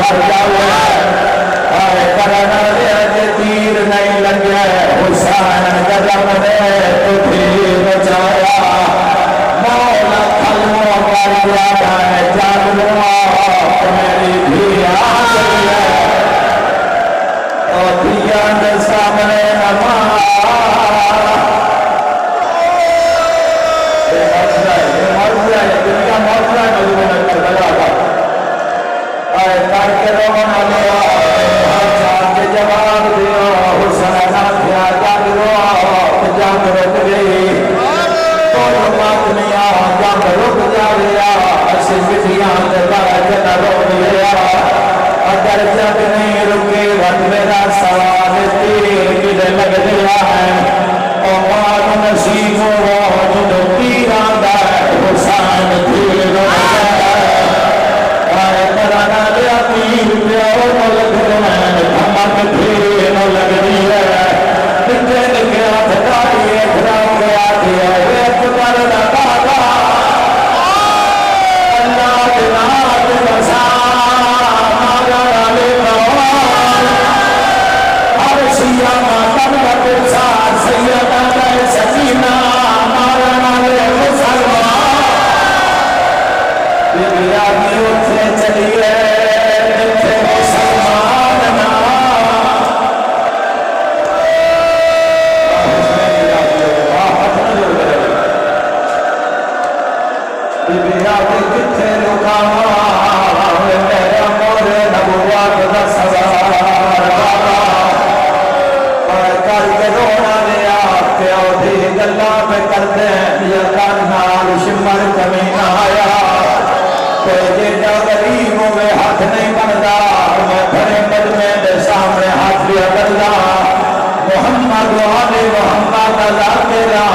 मर जावे करना तीर नहीं लगे हुसैन कदम दे तो फिर बचाया मौला खलमों कर दिया है जागो मेरी भी आ गई है और दिया के सामने करके रोना लिया के जवाब दिया हुसैन आख्या जंग रुक गई कोई बात नहीं जंग रुक जाएगा असि विधियां रोक लिया अगर जंग नहीं रुके वट मेरा सवाल तीर किधर लग गया है और मार नसीब हो जो तीर आंदा हुसैन तीर कराना लिया तीर लग धमक फिर लग रही है निके निके हाथ डालिए खराब गया दिया एक कर लगा अल्लाह के नाम बसा मारा डाले हर सिया माता का पुरसा सैयदा का सकीना मारा डाले मुसलमान बिबिया की उठे चलिए किथे लुका मेरा मोरे नबुवत दा सवार करके रोना लिया प्यो दी गल्ला पे करते यका नाल शिमर कमी ना आया कोई जेड़ा गरीब होवे हाथ नहीं बनता मैं भरे कदमे दे सामने हाथ लिया करदा मोहम्मद वाले मोहम्मद अल्लाह तेरा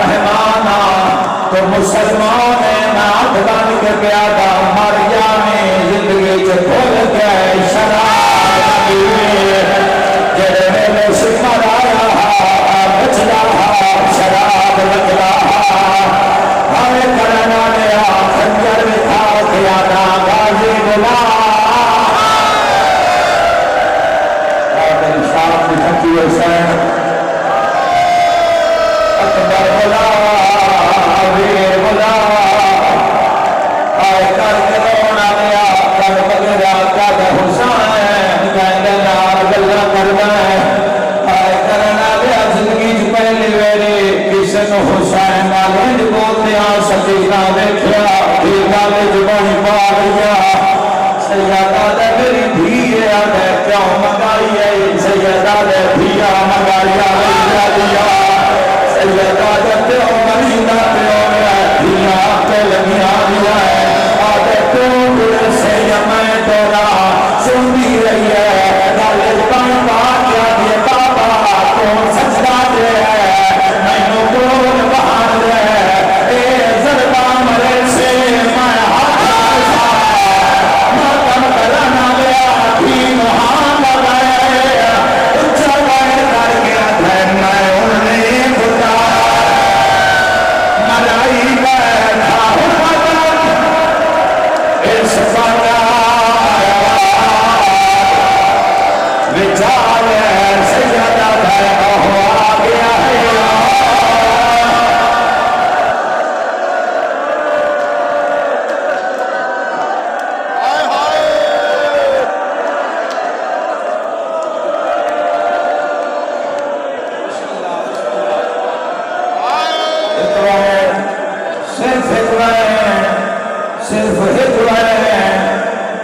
मेहमान तो मुसलमान नाथ बन के प्यादा मर जाने जिंदगी च भूल गए शराब जेड़े मेरे सिमर आया बचला शराब लगला हमें करना लिया खंजर बिठा प्यादा गाजी बुला शाम थकी हुसैन अकबर बुला वीर बुला करके रोना लिया कर बगैरा कद हुसैन कहते नाल गल्ला करना है करना लिया जिंदगी च पहली वेरी किसी ने हुसैन नाल बोलते सकीना देखा गल जुबानी पा लिया सैयदा दे मेरी धी है क्यों मंगाई है सैयदा दे धिया मंगाइया दिया सैयदा दे प्यो मरीना प्यो धिया पे लगिया दिया है से मैं तोरा सुनती रही है गल पा दिए बाबा तो सजदा दे मैनू बोल बहार दे जरदा मरे से मैं मातम कराना लिया थी मोहम्मद उच्चा करके मैं उन्हें खुदा मराई बैठा इस बात विचार सैयदा आ गया है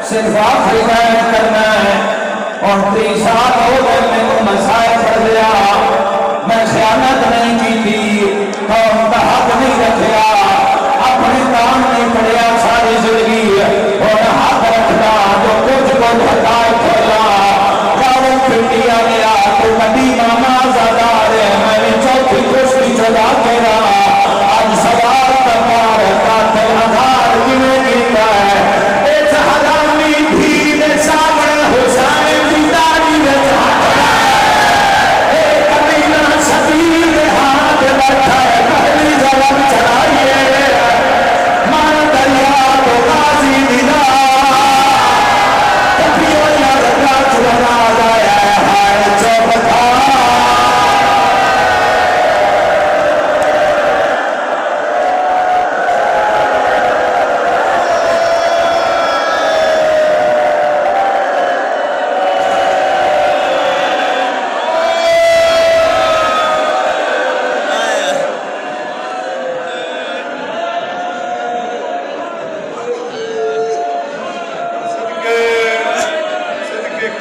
सिर्फ आखिरी बैन करना है और 3 साल हो गए मैंने मसाए पढ़ लिया मैं खयानत नहीं की थी कौम का हक नहीं रखा अपने काम नहीं पढ़िया सारी जिंदगी और हक रखता जो कुछ को हटाए खोला गाँव पिंडिया गया तो कभी मामा आजादार है मैंने चौथी कुश्ती चला के रहा आज सवाल करना रहता थे आधार किमें गिरता है सामने हुसैन की दाढ़ी में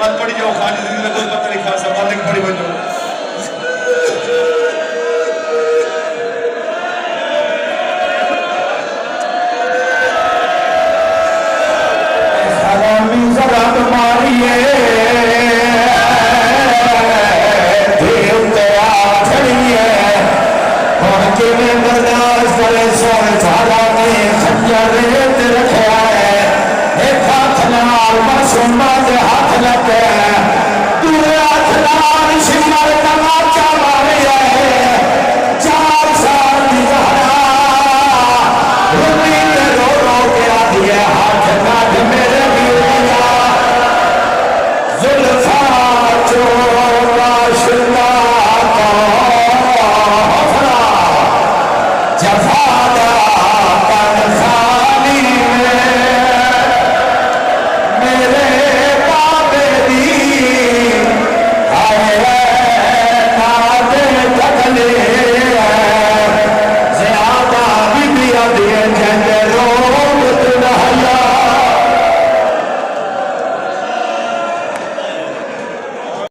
मत पड़ी जाओ खाने जिंदगी में कोई पता नहीं खासा मालिक पड़ी बनो सलामी जरा तुम्हारी बर्दाश्त करे सोने झाला में खंजर रेत रखा है एक हाथ नाल मासूमा दे हाथ लगे दूसरे हाथ नाल शिमर तमाचा मारे है